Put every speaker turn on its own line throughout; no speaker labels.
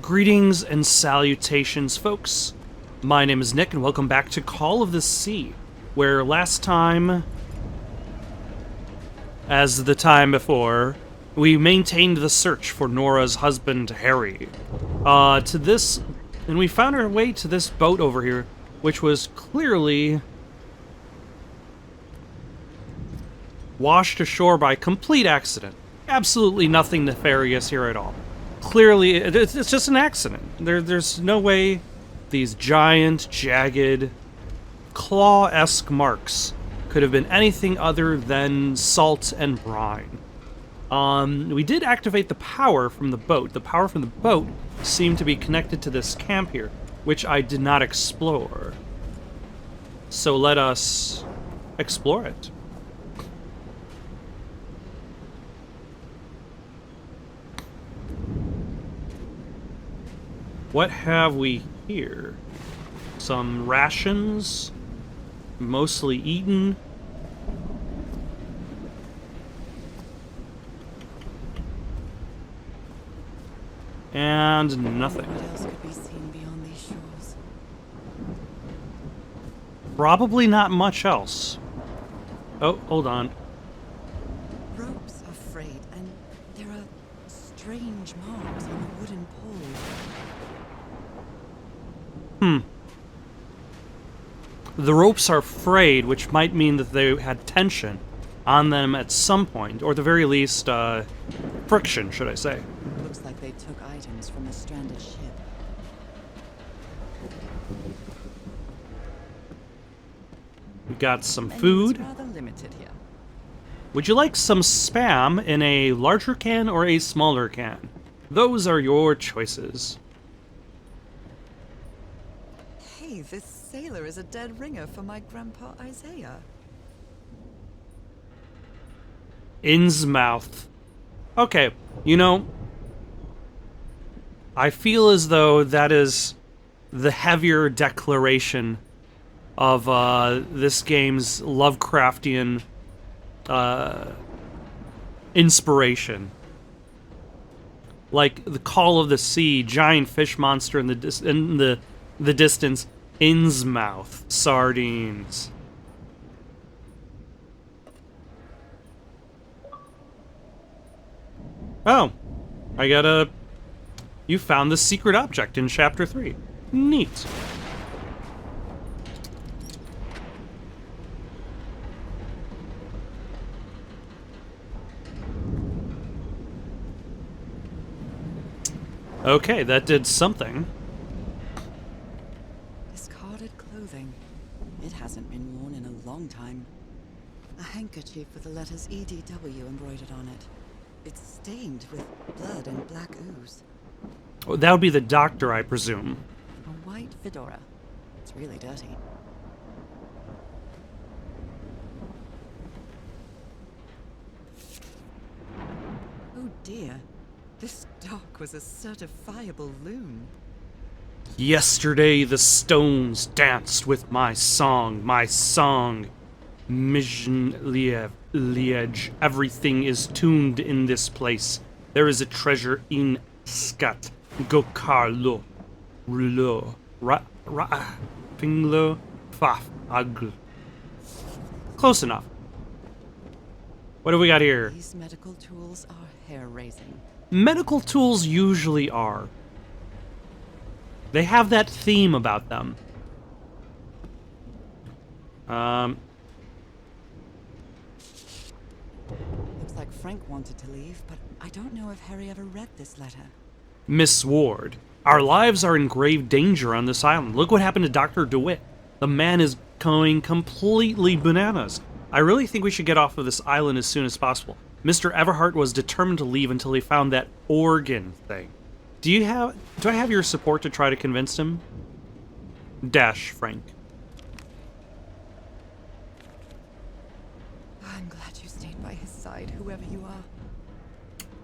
Greetings and salutations, folks. My name is Nick, and welcome back to Call of the Sea, where last time, as the time before, we maintained the search for Nora's husband, Harry. And we found our way to this boat over here, which was clearly washed ashore by complete accident. Absolutely nothing nefarious here at all. Clearly, it's just an accident. There's no way these giant, jagged, claw-esque marks could have been anything other than salt and brine. We did activate the power from the boat. The power from the boat seemed to be connected to this camp here, which I did not explore. So let us explore it. What have we here? Some rations, mostly eaten. And nothing.
What else could be seen beyond these shores?
Probably not much else. Oh, hold on.
Ropes are frayed, and there are strange marks on the wooden pole.
The ropes are frayed, which might mean that they had tension on them at some point, or at the very least, friction, should I say.
Looks like they took items from a stranded ship.
We got some
Menu's
food.
rather limited here.
Would you like some Spam in a larger can or a smaller can? Those are your choices.
Hey, this sailor is a dead ringer for my grandpa Isaiah.
Innsmouth. Okay, you know, I feel as though that is the heavier declaration of this game's Lovecraftian inspiration. Like the Call of the Sea, giant fish monster in the distance, Innsmouth, sardines. Oh, you found the secret object in Chapter 3. Neat. Okay, that did something.
Discarded clothing. It hasn't been worn in a long time. A handkerchief with the letters EDW embroidered on it. It's stained with blood and black ooze.
Oh, that would be the doctor, I presume.
A white fedora. It's really dirty. Oh dear. This dock was a certifiable loon.
Yesterday the stones danced with my song, Mission Liege. Everything is tuned in this place. There is a treasure in Skat, Gokarlo, Rulo, Finglo, Faf, Agl. Close enough. What do we got here?
These medical tools are hair-raising.
Medical tools usually are. They have that theme about them.
Looks like Frank wanted to leave, but I don't know if Harry ever read this letter.
Miss Ward, our lives are in grave danger on this island. Look what happened to Dr. DeWitt. The man is going completely bananas. I really think we should get off of this island as soon as possible. Mr. Everhart was determined to leave until he found that organ thing. Do I have your support to try to convince him? Dash, Frank.
I'm glad you stayed by his side, whoever you are.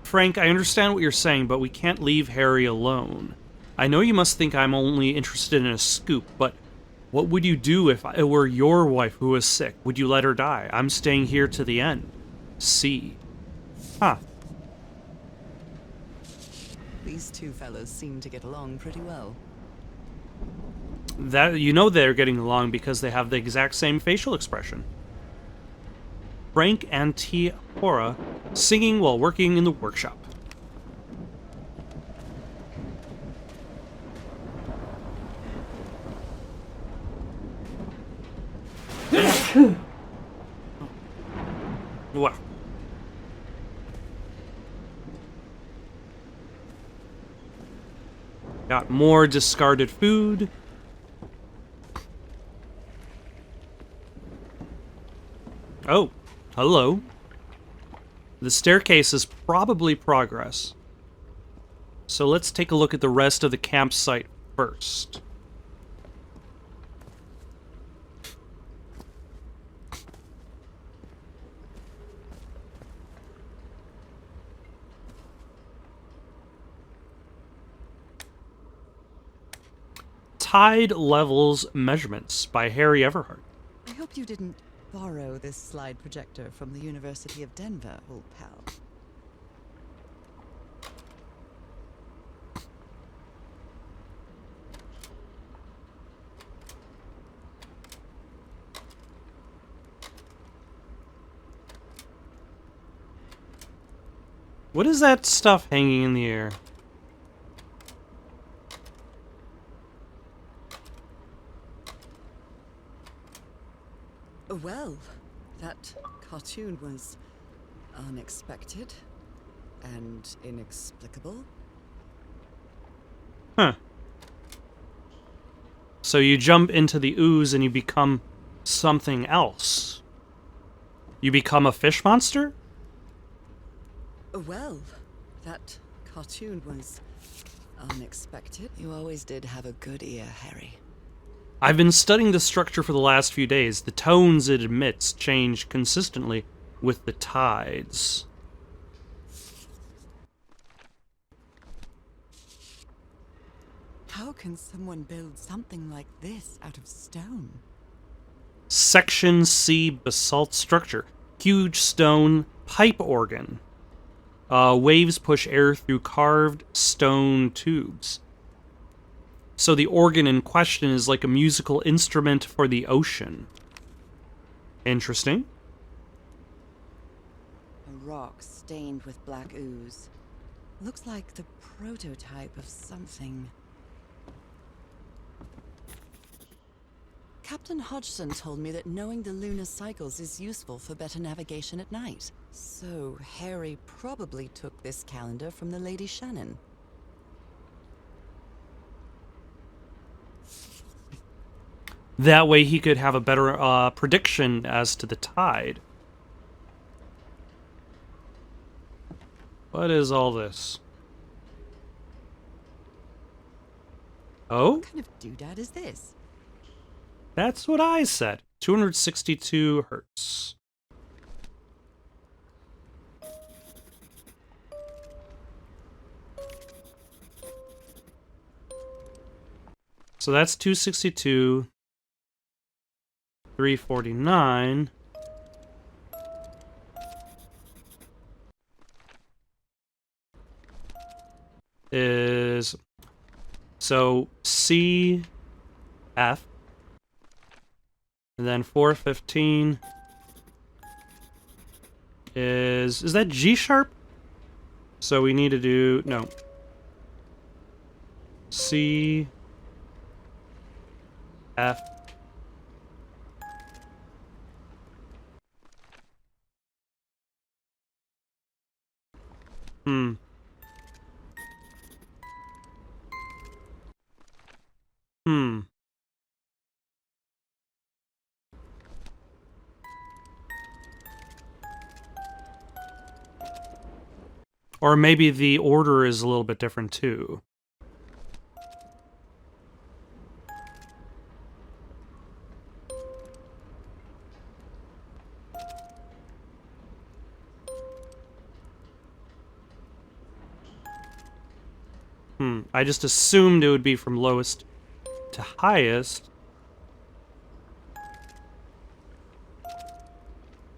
Frank, I understand what you're saying, but we can't leave Harry alone. I know you must think I'm only interested in a scoop, but what would you do if it were your wife who was sick? Would you let her die? I'm staying here to the end. See. Huh.
These two fellows seem to get along pretty well.
That you know they're getting along because they have the exact same facial expression. Frank and T. Hora singing while working in the workshop. Wow. Got more discarded food. Oh, hello. The staircase is probably progress. So let's take a look at the rest of the campsite first. Tide Levels Measurements by Harry Everhart.
I hope you didn't borrow this slide projector from the University of Denver, old pal.
What is that stuff hanging in the air?
Well, that cartoon was unexpected and inexplicable.
Huh. So you jump into the ooze and you become something else. You become a fish monster?
Well, that cartoon was unexpected. You always did have a good ear, Harry.
I've been studying the structure for the last few days. The tones it emits change consistently with the tides.
How can someone build something like this out of stone?
Section C basalt structure. Huge stone pipe organ. Waves push air through carved stone tubes. So the organ in question is like a musical instrument for the ocean. Interesting.
A rock stained with black ooze. Looks like the prototype of something. Captain Hodgson told me that knowing the lunar cycles is useful for better navigation at night. So Harry probably took this calendar from the Lady Shannon.
That way he could have a better prediction as to the tide. What is all this? Oh?
What kind of doodad is this?
That's what I said. 262 hertz. So that's 262. 349 is so C F and then 415 is that G sharp? So we need to do no C F Hmm. Hmm. Or maybe the order is a little bit different too. I just assumed it would be from lowest to highest.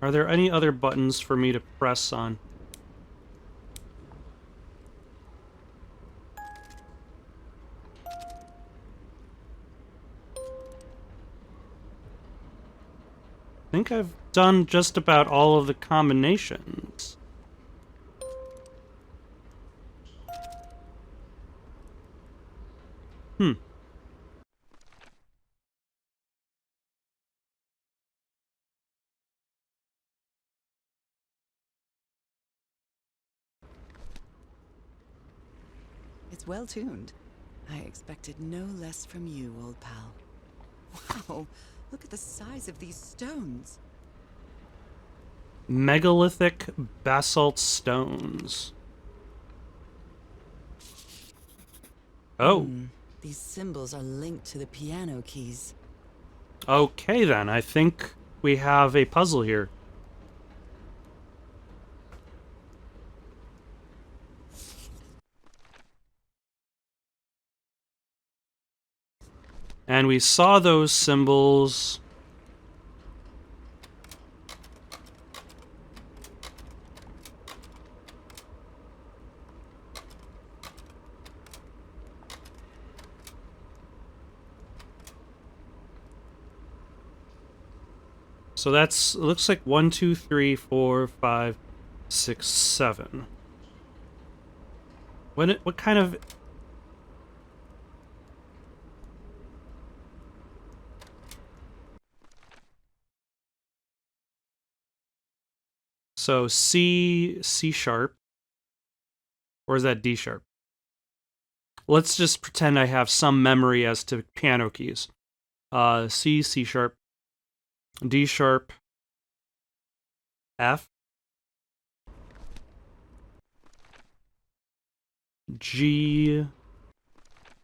Are there any other buttons for me to press on? think I've done just about all of the combinations. Hmm.
It's well tuned. I expected no less from you, old pal. Wow, look at the size of these stones.
Megalithic basalt stones. Oh.
These symbols are linked to the piano keys.
Okay then, I think we have a puzzle here. And we saw those symbols. So that's, it looks like 1, 2, 3, 4, 5, 6, 7. What kind of... So C sharp, or is that D sharp? Let's just pretend I have some memory as to piano keys. C sharp, D sharp, F, G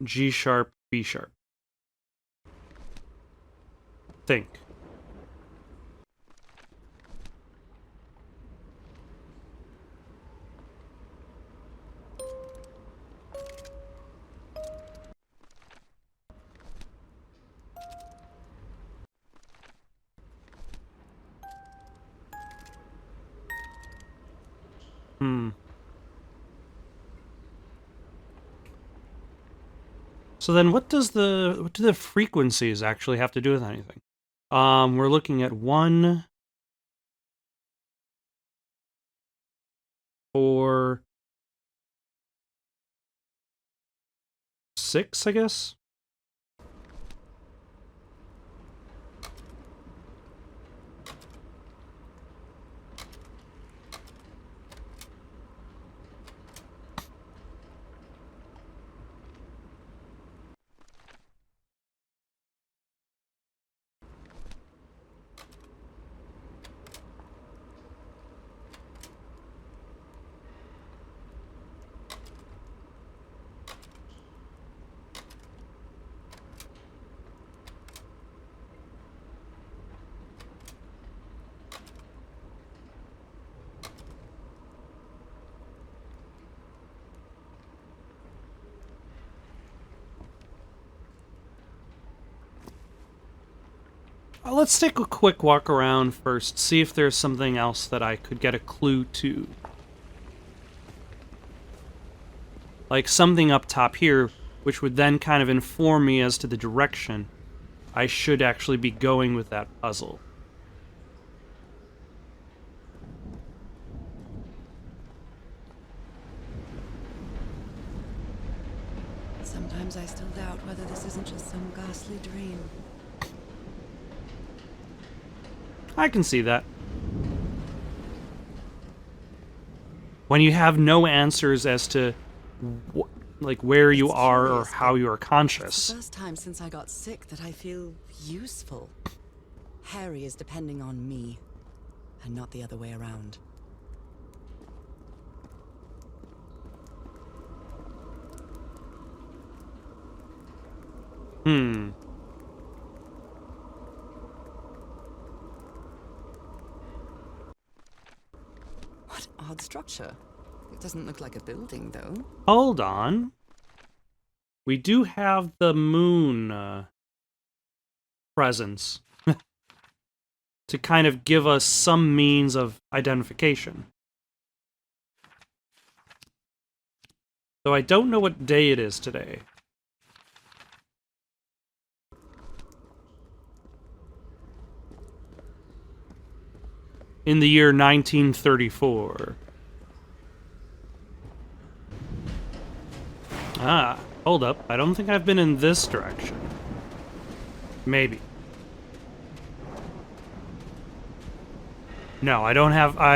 sharp, B sharp. Think. So then what do the frequencies actually have to do with anything? We're looking at 1, 4, 6, I guess? Let's take a quick walk around first, see if there's something else that I could get a clue to. Like something up top here, which would then kind of inform me as to the direction I should actually be going with that puzzle.
Sometimes I still doubt whether this isn't just some ghastly dream.
I can see that. When you have no answers as to like where you are or how you are conscious.
It's the first time since I got sick that I feel useful. Harry is depending on me, and not the other way around. What odd structure. It doesn't look like a building, though.
Hold on. We do have the moon presence to kind of give us some means of identification. Though I don't know what day it is today. in the year 1934. Ah, hold up. I don't think I've been in this direction. Maybe. No, I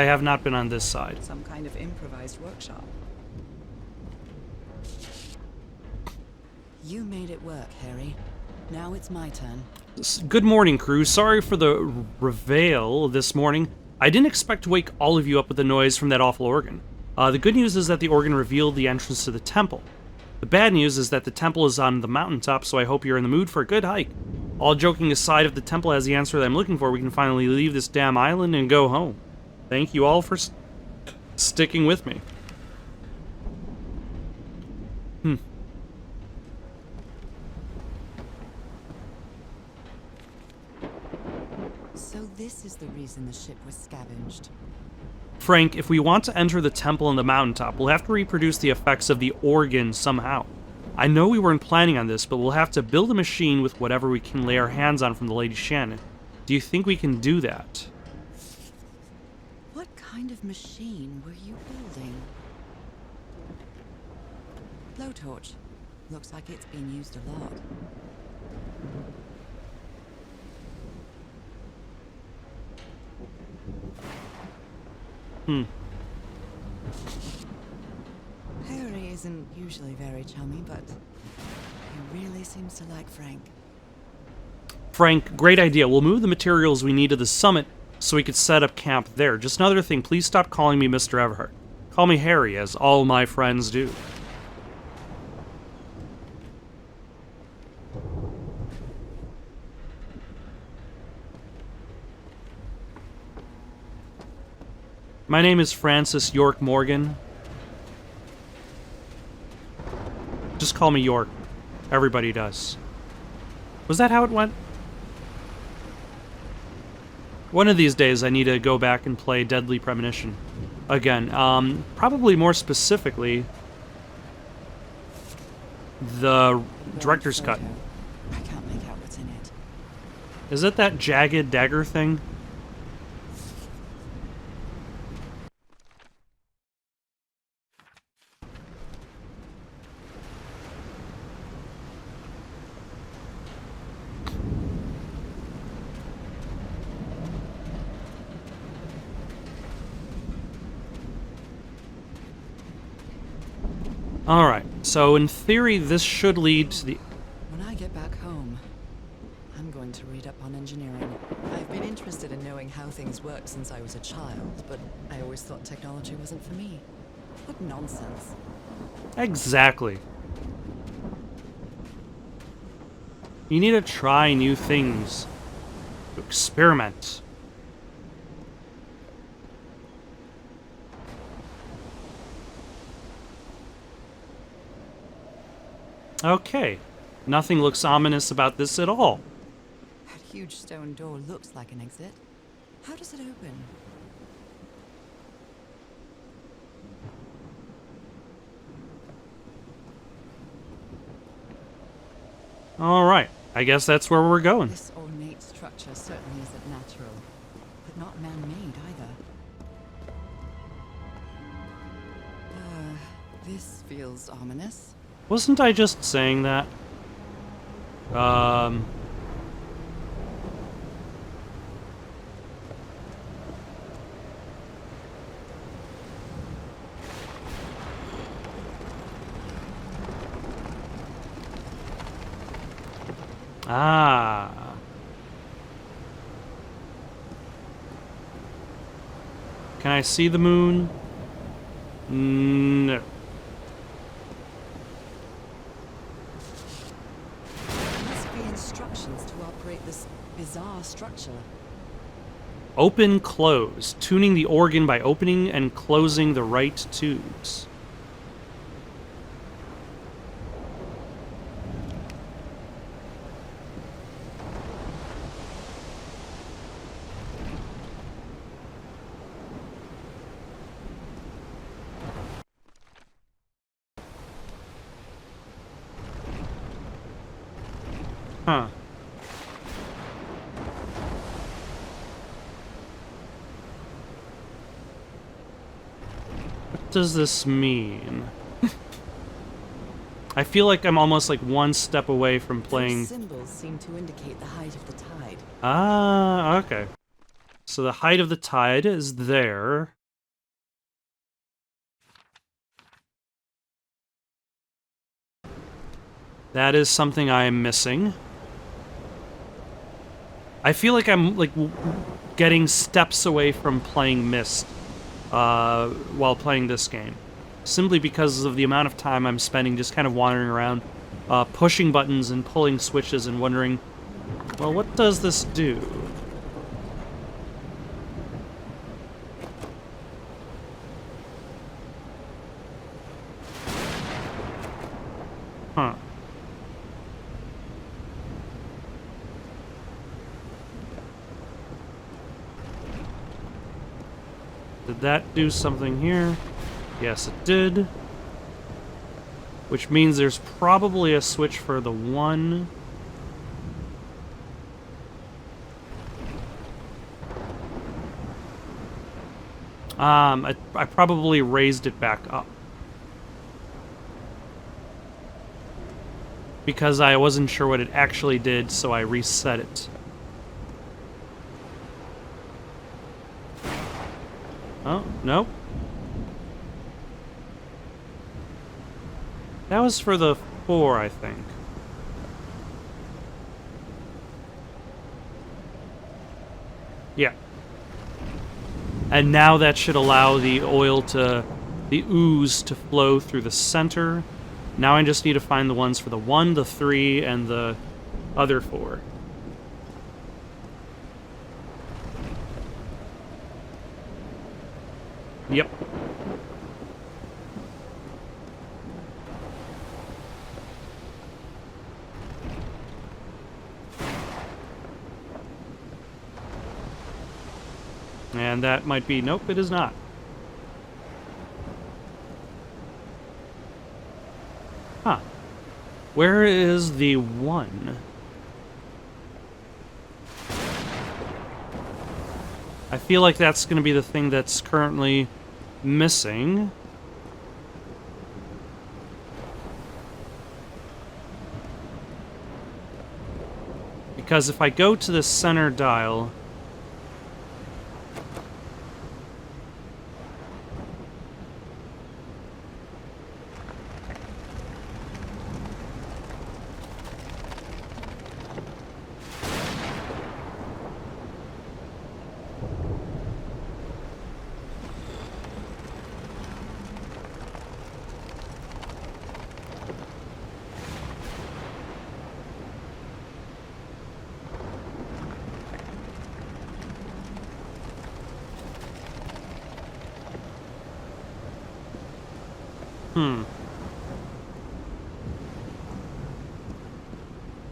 have not been on this side.
Some kind of improvised workshop. You made it work, Harry. Now it's my turn.
Good morning, crew. Sorry for the reveal this morning. I didn't expect to wake all of you up with the noise from that awful organ. The good news is that the organ revealed the entrance to the temple. The bad news is that the temple is on the mountaintop, so I hope you're in the mood for a good hike. All joking aside, if the temple has the answer that I'm looking for, we can finally leave this damn island and go home. Thank you all for sticking with me.
So this is the reason the ship was scavenged.
Frank, if we want to enter the temple on the mountaintop, we'll have to reproduce the effects of the organ somehow. I know we weren't planning on this, but we'll have to build a machine with whatever we can lay our hands on from the Lady Shannon. Do you think we can do that?
What kind of machine were you building? Blowtorch. Looks like it's been used a lot. Harry isn't usually very chummy, but he really seems to like Frank.
Frank, great idea. We'll move the materials we need to the summit so we could set up camp there. Just another thing, please stop calling me Mr. Everhart. Call me Harry, as all my friends do. My name is Francis York Morgan. Just call me York. Everybody does. Was that how it went? One of these days I need to go back and play Deadly Premonition again. Probably more specifically, the director's cut.
I can't make out what's in it.
Is it that jagged dagger thing? Alright, so in theory this should lead to the...
When I get back home, I'm going to read up on engineering. I've been interested in knowing how things work since I was a child, but I always thought technology wasn't for me. What nonsense.
Exactly. You need to try new things. To experiment. Okay. Nothing looks ominous about this at all.
That huge stone door looks like an exit. How does it open?
Alright. I guess that's where we're going.
This ornate structure certainly isn't natural, but not man-made either. This feels ominous.
Wasn't I just saying that? Ah. Can I see the moon? No.
Instructions to operate this bizarre structure.
Open, close. Tuning the organ by opening and closing the right tubes. Huh. What does this mean? I feel like I'm almost like one step away from playing...
Those symbols seem to indicate the height of the tide.
Ah, okay. So the height of the tide is there. That is something I am missing. I feel like I'm like getting steps away from playing Myst while playing this game. Simply because of the amount of time I'm spending just kind of wandering around, pushing buttons and pulling switches and wondering, well, what does this do? Huh. Did that do something here? Yes, it did. Which means there's probably a switch for the 1. I probably raised it back up. Because I wasn't sure what it actually did, so I reset it. Oh, nope. That was for the 4, I think. Yeah. And now that should allow the oil to... the ooze to flow through the center. Now I just need to find the ones for the 1, the 3, and the other 4. Yep. And that might be... nope, it is not. Huh. Where is the 1? I feel like that's going to be the thing that's currently missing. Because if I go to the center dial...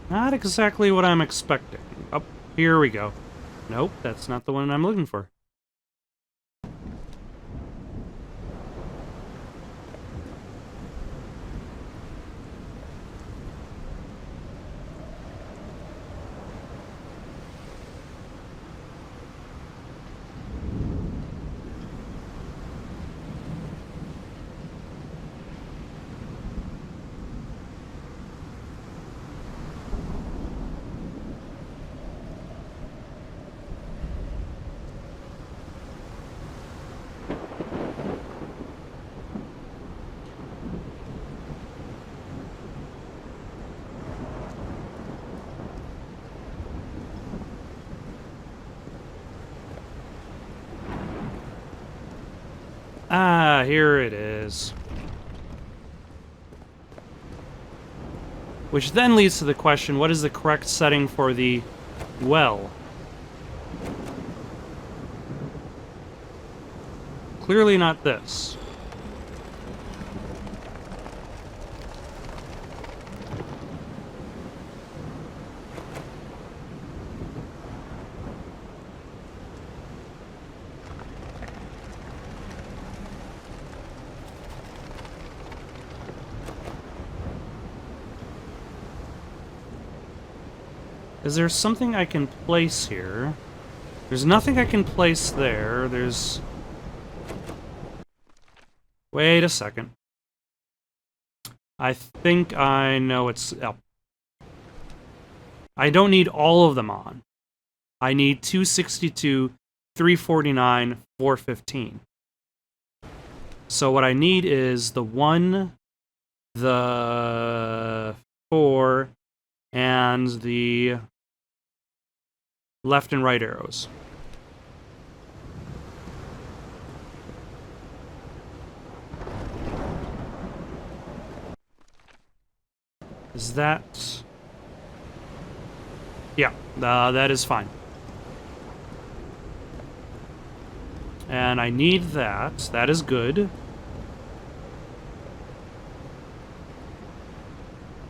Not exactly what I'm expecting. Oh, here we go. Nope, that's not the one I'm looking for. Ah, here it is. Which then leads to the question, what is the correct setting for the well? Clearly not this. Is there something I can place here? There's nothing I can place there. There's... Wait a second. I think I know it's up. I don't need all of them on. I need 262, 349, 415. So what I need is the 1, the 4, and the left and right arrows. Is that... Yeah, that is fine. And I need that. That is good.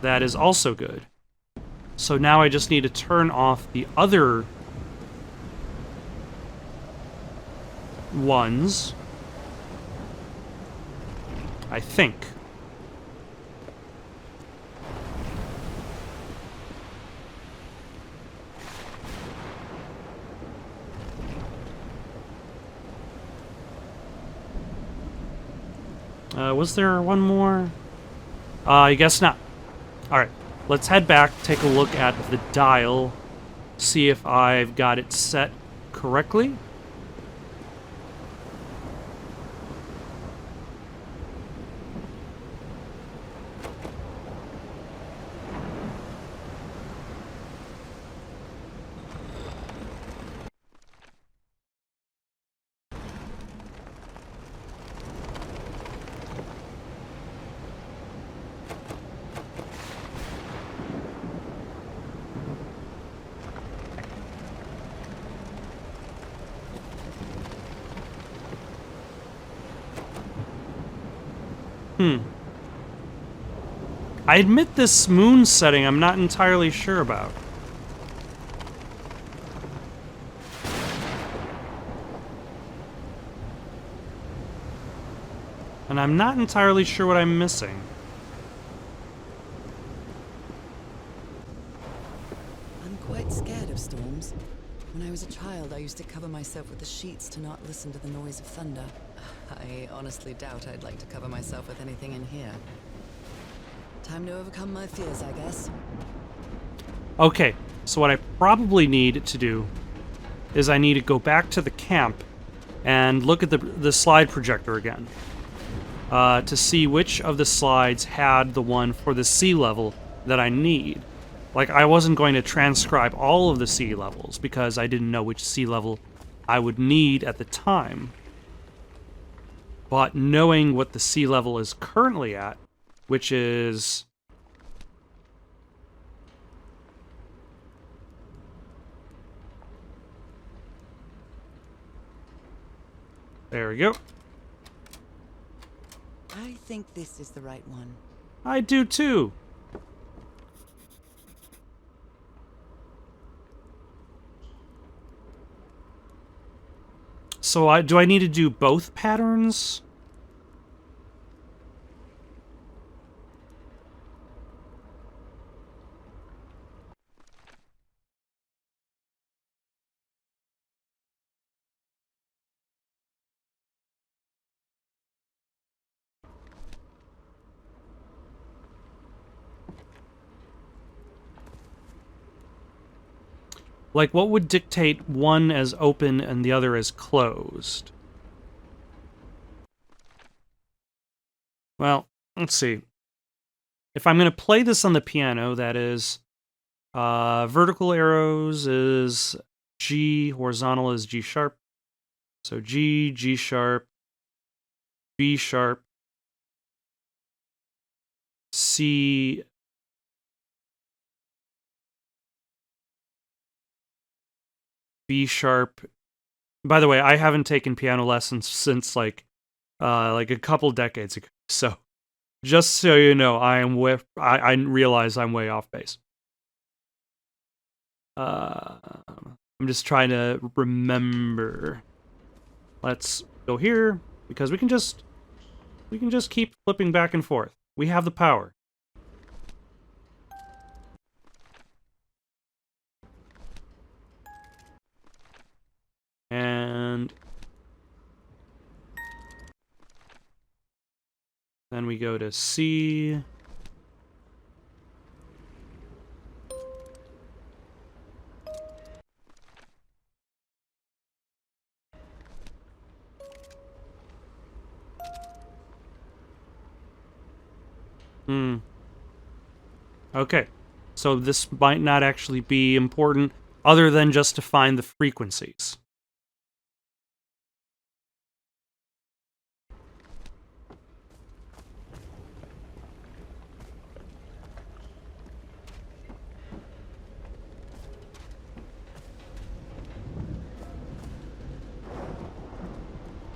That is also good. So now I just need to turn off the other ones. I think. Was there one more? I guess not. Alright, let's head back, take a look at the dial, see if I've got it set correctly. I admit this moon setting I'm not entirely sure about. And I'm not entirely sure what I'm missing.
I'm quite scared of storms. When I was a child, I used to cover myself with the sheets to not listen to the noise of thunder. I honestly doubt I'd like to cover myself with anything in here. Time to overcome my fears, I guess.
Okay, so what I probably need to do is I need to go back to the camp and look at the slide projector again to see which of the slides had the one for the sea level that I need. Like, I wasn't going to transcribe all of the sea levels because I didn't know which sea level I would need at the time. But knowing what the sea level is currently at, which is... There we go.
I think this is the right one.
I do too. So do I need to do both patterns? Like, what would dictate one as open and the other as closed? Well, let's see. If I'm going to play this on the piano, that is, vertical arrows is G, horizontal is G sharp. So G, G sharp, B sharp, C, B sharp. By the way, I haven't taken piano lessons since like a couple decades ago. So just so you know, I realize I'm way off base. I'm just trying to remember. Let's go here because we can just keep flipping back and forth. We have the power. And we go to C. Okay, so this might not actually be important other than just to find the frequencies.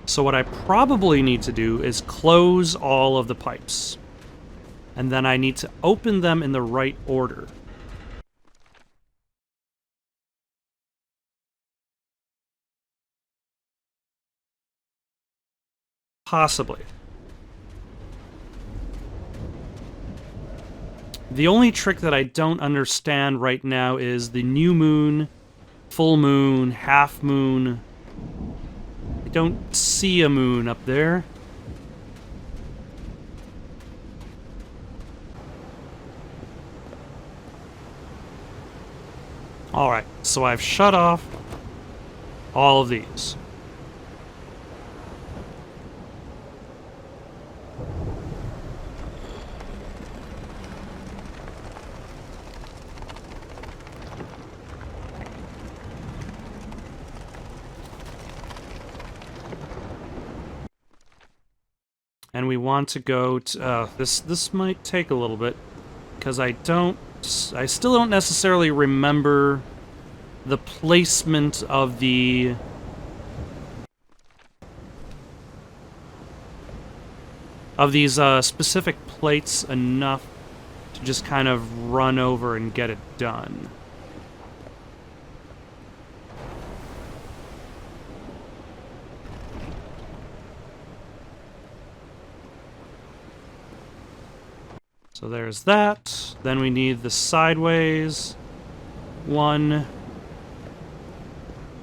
So what I probably need to do is close all of the pipes. And then I need to open them in the right order. Possibly. The only trick that I don't understand right now is the new moon, full moon, half moon. I don't see a moon up there. Alright, so I've shut off all of these. And we want to go to... this might take a little bit, because I still don't necessarily remember the placement of these specific plates enough to just kind of run over and get it done. So there's that. Then we need the sideways one,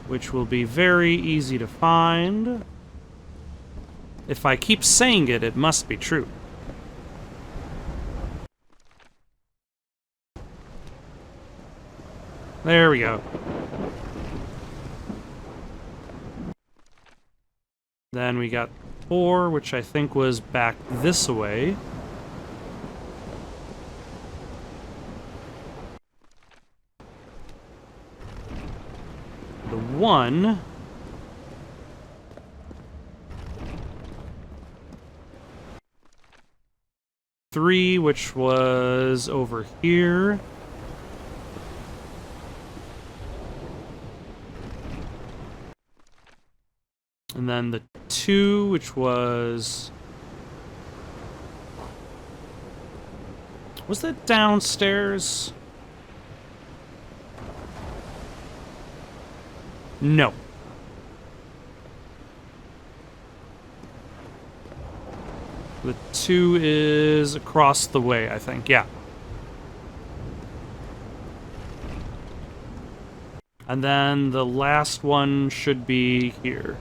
which will be very easy to find. If I keep saying it, it must be true. There we go. Then we got 4, which I think was back this way. The 1... 3, which was over here. And then the 2, which was... Was that downstairs? No. The 2 is across the way, I think. Yeah. And then the last one should be here.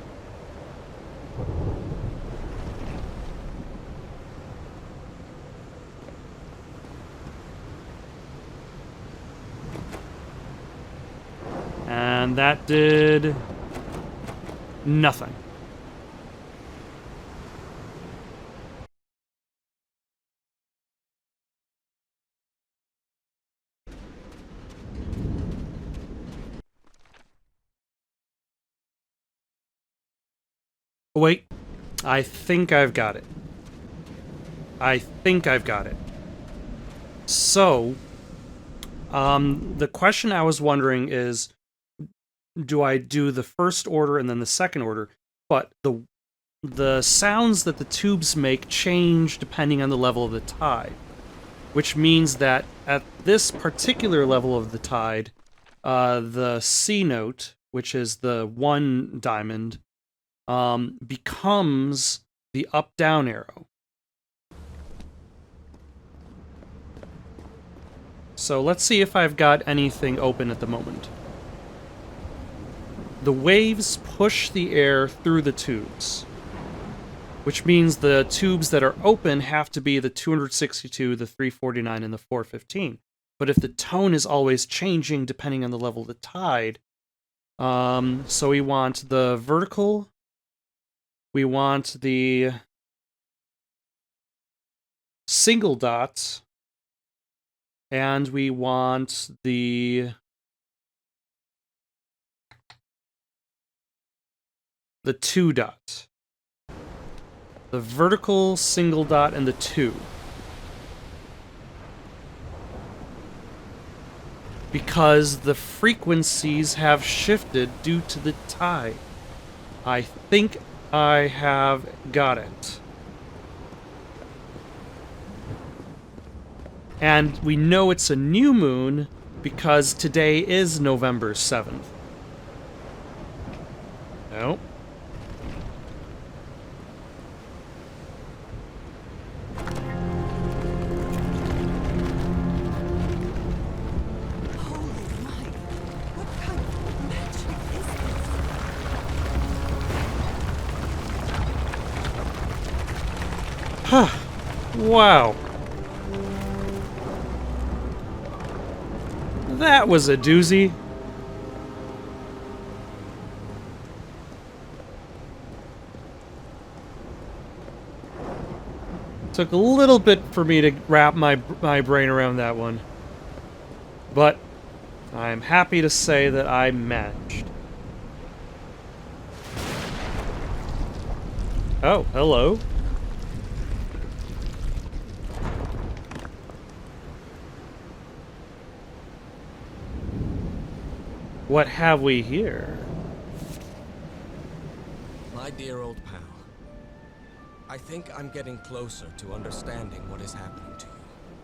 And that did nothing. Wait, I think I've got it. So, the question I was wondering is, do I do the first order and then the second order? But the sounds that the tubes make change depending on the level of the tide, which means that at this particular level of the tide, the C note, which is the 1 diamond, becomes the up-down arrow. So let's see if I've got anything open at the moment. The waves push the air through the tubes. which means the tubes that are open have to be the 262, the 349, and the 415. But if the tone is always changing depending on the level of the tide, so we want the vertical, we want the single dot, and we want the two dot. The vertical, single dot, and the 2. Because the frequencies have shifted due to the tide. I think I have got it. And we know it's a new moon because today is November 7th. Nope.
Holy Mike, what kind of magic is this?
Wow. That was a doozy. Took a little bit for me to wrap my brain around that one. But I'm happy to say that I managed. Oh, hello. What have we here?
My dear old pal, I think I'm getting closer to understanding what is happening to you,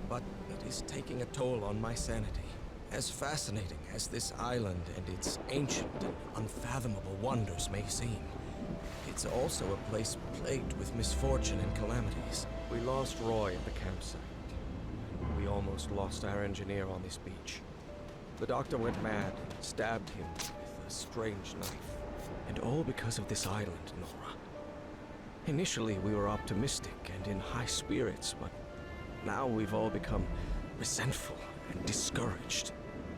but it is taking a toll on my sanity. As fascinating as this island and its ancient and unfathomable wonders may seem, it's also a place plagued with misfortune and calamities. We lost Roy at the campsite. We almost lost our engineer on this beach. The doctor went mad and stabbed him with a strange knife. And all because of this island, Nora. Initially, we were optimistic and in high spirits, but now we've all become resentful and discouraged.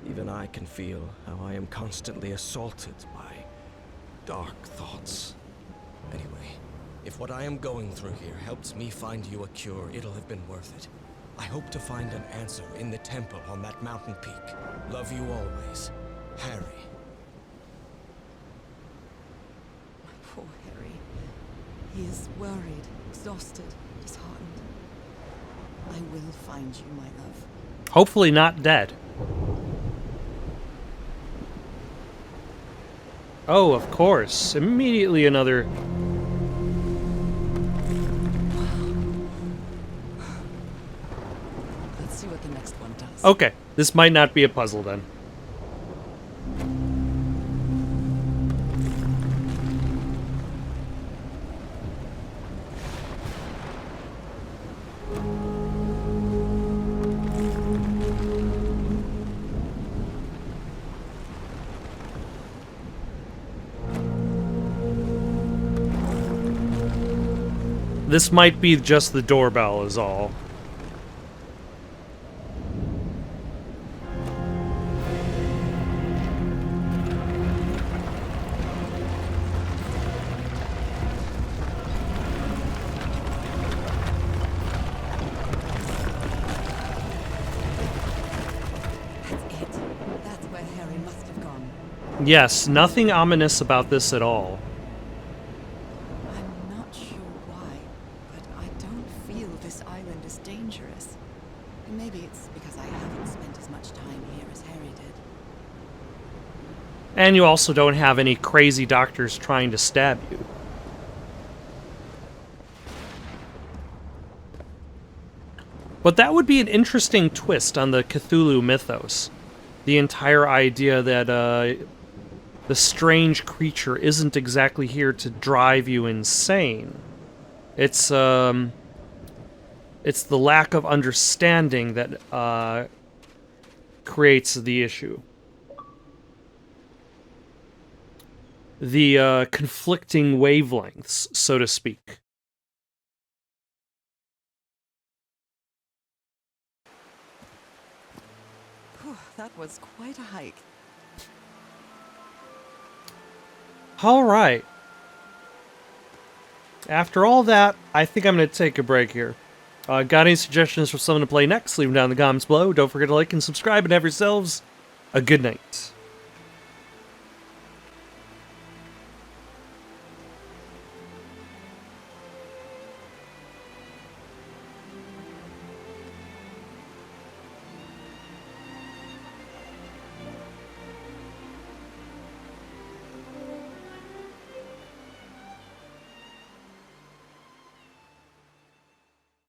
Even I can feel how I am constantly assaulted by dark thoughts. Anyway, if what I am going through here helps me find you a cure, it'll have been worth it. I hope to find an answer in the temple on that mountain peak. Love you always, Harry.
My poor Harry. He is worried, exhausted, disheartened. I will find you, my love.
Hopefully not dead. Oh, of course. Immediately another...
Let's see what the next one does.
Okay, this might not be a puzzle then. This might be just the doorbell is all.
That's it. That's where Harry must have gone.
Yes, nothing ominous about this at all.
I'm not sure why, but I don't feel this island is dangerous. Maybe it's because I haven't spent as much time here as Harry did.
And you also don't have any crazy doctors trying to stab you. But that would be an interesting twist on the Cthulhu mythos. The entire idea that the strange creature isn't exactly here to drive you insane. It's the lack of understanding that creates the issue. The conflicting wavelengths, so to speak.
That was quite a hike.
All right. After all that, I think I'm going to take a break here. Got any suggestions for someone to play next? Leave them down in the comments below. Don't forget to like and subscribe, and have yourselves a good night.